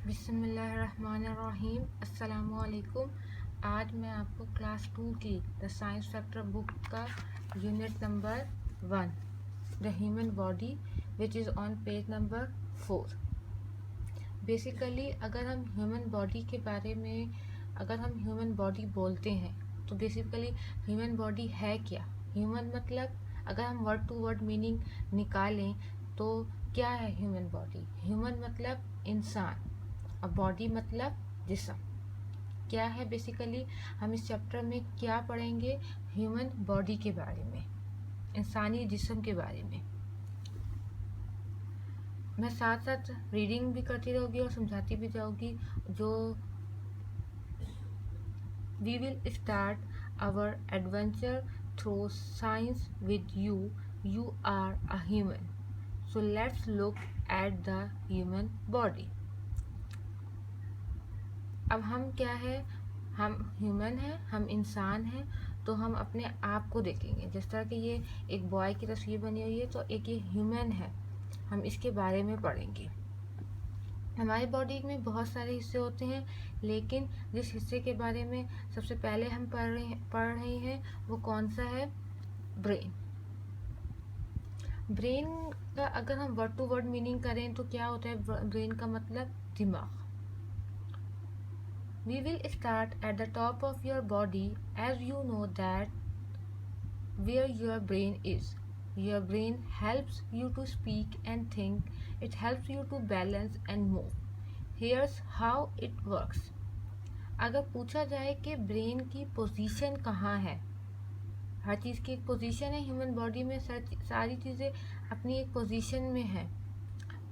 बिस्मिल्लाहिर्रहमानिर्रहीम। अस्सलामुअलैकुम। आज मैं आपको क्लास 2 की द साइंस फैक्टर बुक का unit number 1 the human body which is on page number 4। Basically अगर हम ह्यूमन बॉडी बोलते हैं तो बेसिकली ह्यूमन बॉडी है क्या। ह्यूमन मतलब अगर हम वर्ड टू वर्ड मीनिंग निकालें तो क्या है ह्यूमन बॉडी। ह्यूमन मतलब इंसान और बॉडी मतलब जिस्म। क्या है बेसिकली हम इस चैप्टर में क्या पढ़ेंगे, ह्यूमन बॉडी के बारे में, इंसानी जिस्म के बारे में। मैं साथ साथ रीडिंग भी करती रहूँगी और समझाती भी जाऊँगी। जो we will start our adventure through science with you are a human, so let's look at the human body. अब हम क्या है, हम ह्यूमन हैं, हम इंसान हैं, तो हम अपने आप को देखेंगे। जिस तरह कि ये एक बॉय की तस्वीर बनी हुई है तो एक ये ह्यूमन है, हम इसके बारे में पढ़ेंगे। हमारी बॉडी में बहुत सारे हिस्से होते हैं, लेकिन जिस हिस्से के बारे में सबसे पहले हम पढ़ रहे हैं वो कौन सा है, ब्रेन। ब्रेन का अगर हम वर्ड टू वर्ड मीनिंग करें तो क्या होता है, ब्रेन का मतलब दिमाग। We will start at the top of your body, as you know that where your brain is. Your brain helps you to speak and think. It helps you to balance and move. Here's how it works. अगर पूछा जाए कि brain की position कहाँ है, हर चीज़ की एक position है ह्यूमन बॉडी में, सारी चीज़ें अपनी एक पोजीशन में है।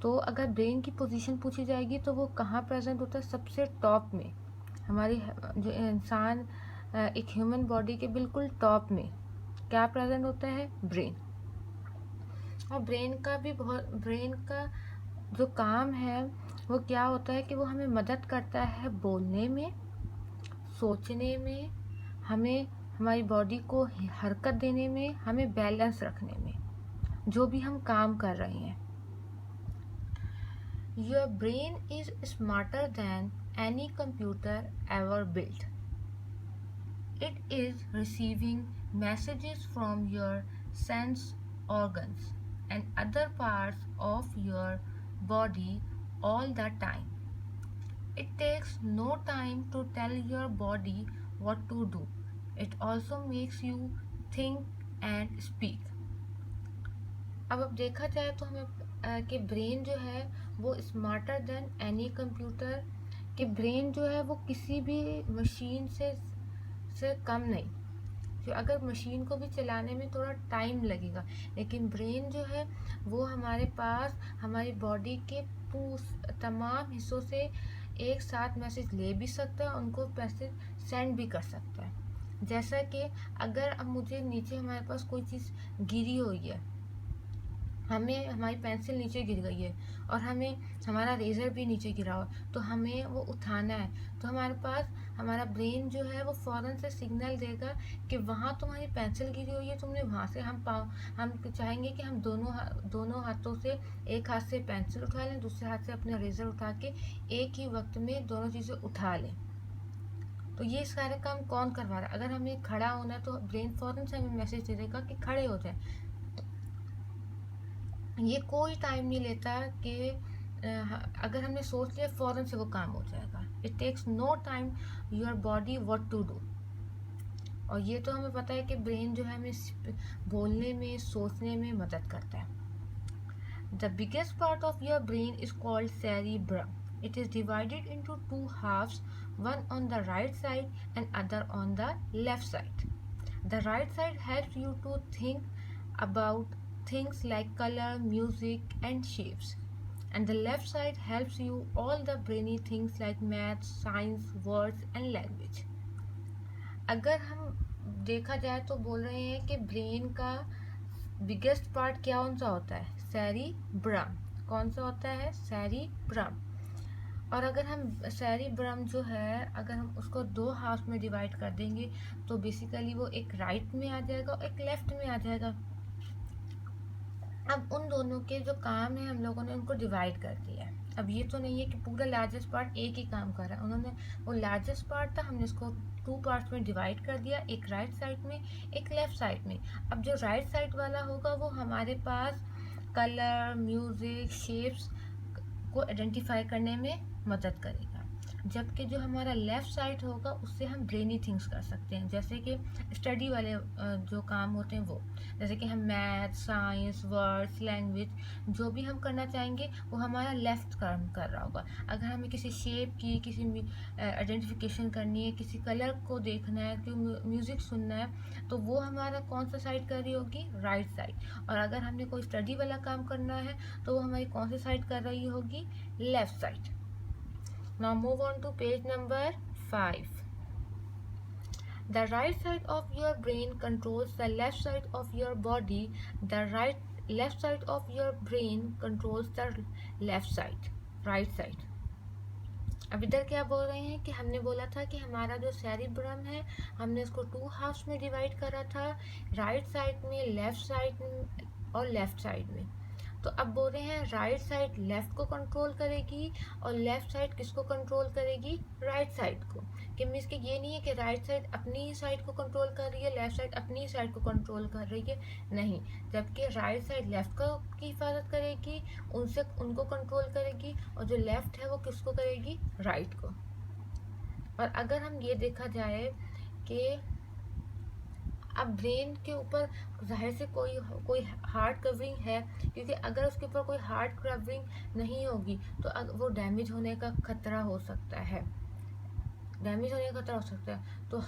तो अगर ब्रेन की पोजीशन पूछी जाएगी तो वो कहाँ प्रेजेंट होता है, सबसे टॉप में। हमारी जो इंसान एक ह्यूमन बॉडी के बिल्कुल टॉप में क्या प्रेजेंट होता है, ब्रेन। और ब्रेन का जो काम है वो क्या होता है कि वो हमें मदद करता है बोलने में, सोचने में, हमें हमारी बॉडी को हरकत देने में, हमें बैलेंस रखने में, जो भी हम काम कर रहे हैं। Your brain is smarter than any computer ever built. It is receiving messages from your sense organs and other parts of your body all the time. It takes no time to tell your body what to do. It also makes you think and speak. अब देखा जाए तो हमें कि brain जो है वो smarter than any computer, कि ब्रेन जो है वो किसी भी मशीन से कम नहीं। जो अगर मशीन को भी चलाने में थोड़ा टाइम लगेगा, लेकिन ब्रेन जो है वो हमारे पास हमारी बॉडी के तमाम हिस्सों से एक साथ मैसेज ले भी सकता है, उनको मैसेज सेंड भी कर सकता है। जैसा कि अगर अब मुझे नीचे हमारे पास कोई चीज़ गिरी हुई है, हमें हमारी पेंसिल नीचे गिर गई है और हमें हमारा रेज़र भी नीचे गिरा हो, तो हमें वो उठाना है, तो हमारे पास हमारा ब्रेन जो है वो फ़ौरन से सिग्नल देगा कि वहाँ तुम्हारी पेंसिल गिरी हुई है, तुमने वहाँ से हम चाहेंगे कि हम दोनों हाथों से, एक हाथ से पेंसिल उठा लें, दूसरे हाथ से अपना रेज़र उठा के एक ही वक्त में दोनों चीज़ें उठा लें। तो ये सारे काम कौन करवा रहा है, अगर हमें खड़ा होना है तो ब्रेन फ़ौरन से हमें मैसेज दे देगा कि खड़े हो जाए। ये कोई टाइम नहीं लेता कि अगर हमने सोच लिया फ़ौरन से वो काम हो जाएगा। It takes no time your body what to do. और ये तो हमें पता है कि ब्रेन जो है हमें बोलने में, सोचने में मदद करता है। The biggest part of your brain is called cerebrum. It is divided into two halves, one on the right side and other on the left side. The right side helps you to think about things like color, music and shapes, and the left side helps you all the brainy things like math, science, words and language. अगर हम देखा जाए तो बोल रहे हैं कि brain का बिगेस्ट पार्ट क्या कौन सा होता है, सेरिब्रम। कौन सा होता है, सेरिब्रम। और अगर हम सेरिब्रम जो है, अगर हम उसको दो हाफ में डिवाइड कर देंगे तो बेसिकली वो एक राइट में आ जाएगा और एक लेफ्ट में आ जाएगा। अब उन दोनों के जो काम है हम लोगों ने उनको डिवाइड कर दिया है। अब ये तो नहीं है कि पूरा लार्जेस्ट पार्ट एक ही काम कर रहा है, उन्होंने वो लार्जेस्ट पार्ट था, हमने इसको 2 पार्ट्स में डिवाइड कर दिया, एक राइट साइड में एक लेफ़्ट साइड में। अब जो राइट साइड वाला होगा वो हमारे पास कलर, म्यूज़िक, शेप्स को आइडेंटिफाई करने में मदद करेगा, जबकि जो हमारा लेफ़्ट साइड होगा उससे हम ब्रेनी थिंग्स कर सकते हैं, जैसे कि स्टडी वाले जो काम होते हैं वो, जैसे कि हम मैथ, साइंस, वर्ड्स, लैंग्वेज जो भी हम करना चाहेंगे वो हमारा लेफ़्ट काम कर रहा होगा। अगर हमें किसी शेप की, किसी आइडेंटिफिकेशन करनी है, किसी कलर को देखना है, कोई म्यूज़िक सुनना है, तो वो हमारा कौन सा साइड कर रही होगी, राइट साइड। और अगर हमने कोई स्टडी वाला काम करना है तो वो हमारी कौन सी साइड कर रही होगी, left side. Now move on to page number 5. The right side of your brain controls the left side of your body. The left side of your brain controls the left side, right side. अब इधर क्या बोल रहे हैं कि हमने बोला था कि हमारा जो सेरिब्रम है हमने इसको 2 हाफ्स में डिवाइड करा था, राइट साइड में, लेफ्ट साइड और लेफ्ट साइड में। तो अब बोल रहे हैं राइट साइड लेफ्ट को कंट्रोल करेगी और लेफ्ट साइड किसको कंट्रोल करेगी, राइट साइड को। कि मीन्स कि ये नहीं है कि राइट साइड अपनी ही साइड को कंट्रोल कर रही है, लेफ्ट साइड अपनी ही साइड को कंट्रोल कर रही है, नहीं, जबकि राइट साइड लेफ्ट को की हिफाजत करेगी, उनको कंट्रोल करेगी, और जो लेफ्ट है वो किसको करेगी, राइट को। और अगर हम ये देखा जाए कि अब ब्रेन के ऊपर जाहिर से कोई हार्ड कवरिंग है, क्योंकि अगर उसके ऊपर कोई हार्ड कवरिंग नहीं होगी तो वो डैमेज होने का खतरा हो सकता है, तो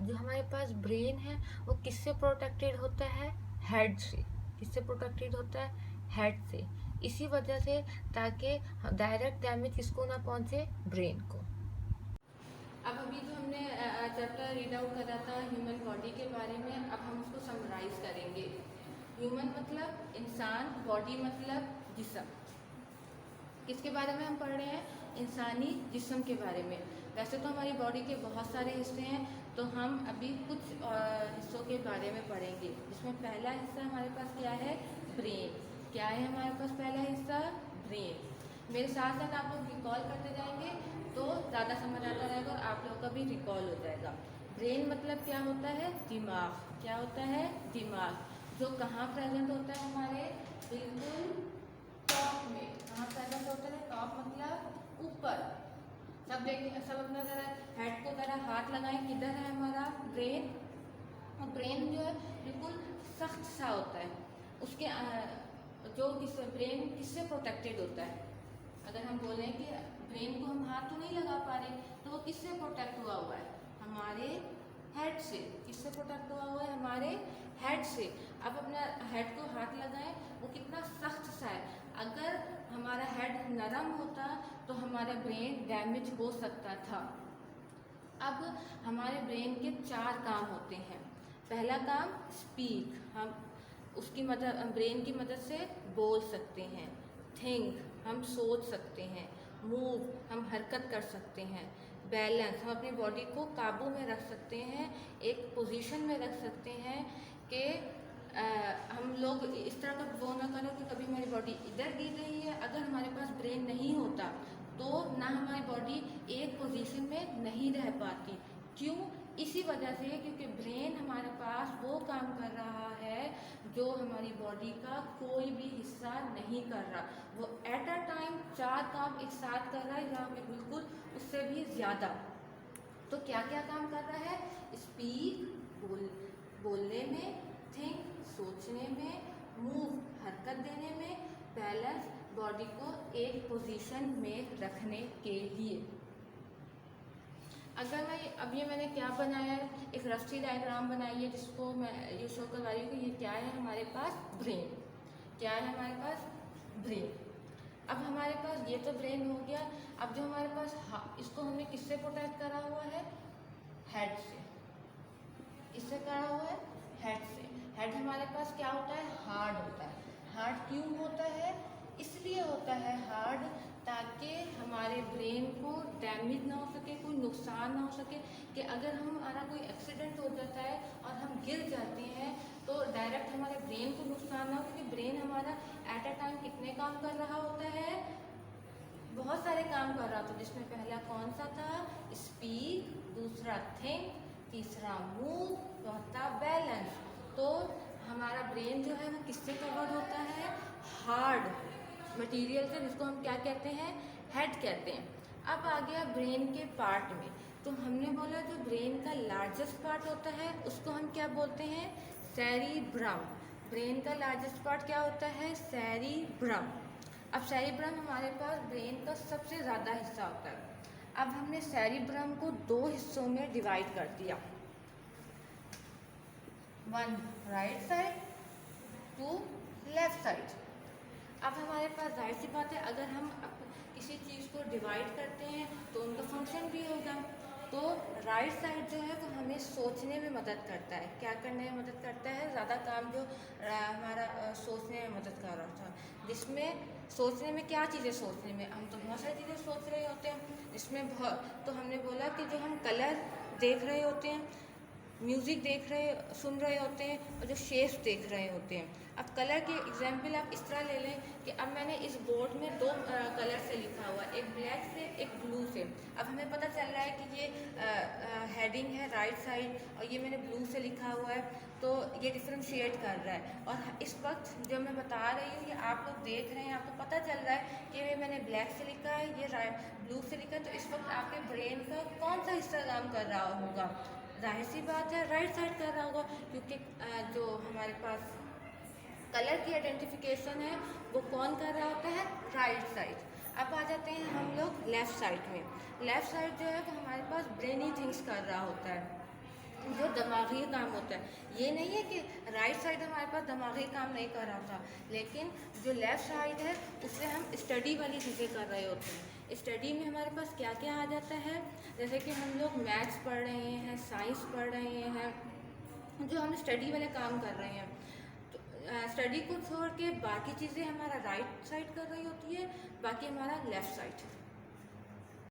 जो हमारे पास ब्रेन है वो किससे प्रोटेक्टेड होता है, हेड से। किससे प्रोटेक्टेड होता है, हेड से। इसी वजह से ताकि डायरेक्ट डैमेज किसको ना पहुंचे, ब्रेन को। अब अभी जो हमने चैप्टर रीड आउट करा था ह्यूमन बॉडी के बारे में, अब हम उसको समराइज करेंगे। ह्यूमन मतलब इंसान, बॉडी मतलब जिस्म। किसके बारे में हम पढ़ रहे हैं, इंसानी जिस्म के बारे में। वैसे तो हमारी बॉडी के बहुत सारे हिस्से हैं, तो हम अभी कुछ हिस्सों के बारे में पढ़ेंगे, जिसमें पहला हिस्सा हमारे पास क्या है, ब्रेन। क्या है हमारे पास पहला हिस्सा, ब्रेन। मेरे साथ साथ आप लोग रिकॉल करते जाएंगे तो ज़्यादा समझ आता रहेगा और आप लोगों का भी रिकॉल हो जाएगा। ब्रेन मतलब क्या होता है, दिमाग। क्या होता है, दिमाग, जो कहाँ प्रेजेंट होता है, हमारे बिल्कुल टॉप में। कहाँ प्रेजेंट होता है, टॉप मतलब ऊपर। सब देखें, सब अपना जरा हेड को जरा हाथ लगाएं, किधर है हमारा ब्रेन। और ब्रेन जो है बिल्कुल सख्त सा होता है, उसके जो ब्रेन किससे प्रोटेक्टेड होता है। अगर हम बोलें कि ब्रेन को हम हाथ तो नहीं लगा पा रहे, तो वो किससे प्रोटेक्ट हुआ है, हमारे हेड से। किससे प्रोटेक्ट हुआ है, हमारे हेड से। अब अपना हेड को हाथ लगाएं, वो कितना सख्त सा है। अगर हमारा हेड नरम होता तो हमारा ब्रेन डैमेज हो सकता था। अब हमारे ब्रेन के 4 काम होते हैं। पहला काम स्पीक, हम उसकी मदद, ब्रेन की मदद से बोल सकते हैं। थिंक, हम सोच सकते हैं। मूव, हम हरकत कर सकते हैं। बैलेंस, हम अपनी बॉडी को काबू में रख सकते हैं, एक पोजीशन में रख सकते हैं कि हम लोग इस तरह का वो ना करो कि कभी हमारी बॉडी इधर गिर रही है। अगर हमारे पास ब्रेन नहीं होता तो ना हमारी बॉडी एक पोजीशन में नहीं रह पाती। क्यों, इसी वजह से, क्योंकि ब्रेन हमारे पास वो काम कर रहा है जो हमारी बॉडी का कोई भी हिस्सा नहीं कर रहा। वो एट अ टाइम 4 काम एक साथ कर रहा है, या फिर बिल्कुल उससे भी ज़्यादा। तो क्या क्या काम कर रहा है, स्पीक, बोलने में, थिंक, सोचने में, मूव, हरकत देने में, बैलेंस, बॉडी को एक पोजीशन में रखने के लिए। अगर मैं अब ये मैंने क्या बनाया है, एक रस्टी डायग्राम बनाई है, जिसको मैं ये शो करवा रही हूँ कि ये क्या है हमारे पास, ब्रेन। क्या है हमारे पास, ब्रेन। अब हमारे पास ये तो ब्रेन हो गया। अब जो हमारे पास इसको हमने किससे प्रोटेक्ट करा हुआ है, हेड से। इससे करा हुआ है, हेड से। हेड हमारे पास क्या होता है, हार्ड होता है। हार्ड क्यों होता है, इसलिए होता है हार्ड ताकि हमारे ब्रेन को डैमेज ना हो सके, कोई नुकसान ना हो सके। कि अगर हमारा कोई एक्सीडेंट हो जाता है और हम गिर जाते हैं तो डायरेक्ट हमारे ब्रेन को नुकसान ना हो, क्योंकि ब्रेन हमारा एट अ टाइम कितने काम कर रहा होता है, बहुत सारे काम कर रहा था, जिसमें पहला कौन सा था, स्पीक, दूसरा थिंक, तीसरा मूव, चौथा बैलेंस। तो हमारा ब्रेन जो है वो किससे कवर्ड होता है, हार्ड मटेरियल से, जिसको हम क्या कहते हैं, हेड कहते हैं। अब आ गया ब्रेन के पार्ट में, तो हमने बोला जो ब्रेन का लार्जेस्ट पार्ट होता है उसको हम क्या बोलते हैं, सेरिब्रम। ब्रेन का लार्जेस्ट पार्ट क्या होता है, सेरिब्रम। अब सेरिब्रम हमारे पास ब्रेन का सबसे ज़्यादा हिस्सा होता है। अब हमने सेरिब्रम को दो हिस्सों में डिवाइड कर दिया, one right side, two left side. अब हमारे पास जाहिर सी बात है, अगर हम किसी चीज़ को डिवाइड करते हैं तो उनका फंक्शन भी होगा। तो राइट साइड जो है वो हमें सोचने में मदद करता है, क्या करने में मदद करता है, ज़्यादा काम जो हमारा सोचने में मदद कर रहा था, जिसमें सोचने में क्या चीज़ें, सोचने में हम तो बहुत सारी चीज़ें सोच रहे होते हैं, जिसमें तो हमने बोला कि जो हम कलर देख रहे होते हैं, म्यूज़िक सुन रहे होते हैं, और जो शेप्स देख रहे होते हैं। अब कलर के एग्जांपल आप इस तरह ले लें कि अब मैंने इस बोर्ड में दो कलर से लिखा हुआ है, एक ब्लैक से एक ब्लू से। अब हमें पता चल रहा है कि ये हेडिंग है राइट साइड और ये मैंने ब्लू से लिखा हुआ है, तो ये डिफ्रेंशिएट कर रहा है। और इस वक्त जो मैं बता रही हूँ ये आप लोग देख रहे हैं, आपको पता चल रहा है कि ये मैंने ब्लैक से लिखा है, ये ब्लू से लिखा है, तो इस वक्त आपके ब्रेन का कौन सा हिस्सा काम कर रहा होगा, जाहिर सी बात है राइट साइड कर रहा होगा, क्योंकि जो हमारे पास कलर की आइडेंटिफिकेशन है वो कौन कर रहा होता है, राइट साइड। अब आ जाते हैं हम लोग लेफ़्ट साइड में। लेफ़्ट साइड जो है वो हमारे पास ब्रेनी थिंग्स कर रहा होता है, जो दिमागी काम होता है। ये नहीं है कि राइट साइड हमारे पास दिमागी काम नहीं कर रहा था, लेकिन जो लेफ़्ट साइड है उससे हम स्टडी वाली चीज़ें कर रहे होते हैं। स्टडी में हमारे पास क्या क्या आ जाता है, जैसे कि हम लोग मैथ्स पढ़ रहे हैं, साइंस पढ़ रहे हैं, जो हम स्टडी वाले काम कर रहे हैं। तो स्टडी को छोड़ के बाकी चीज़ें हमारा राइट साइड कर रही होती है, बाकी हमारा लेफ़्ट साइड।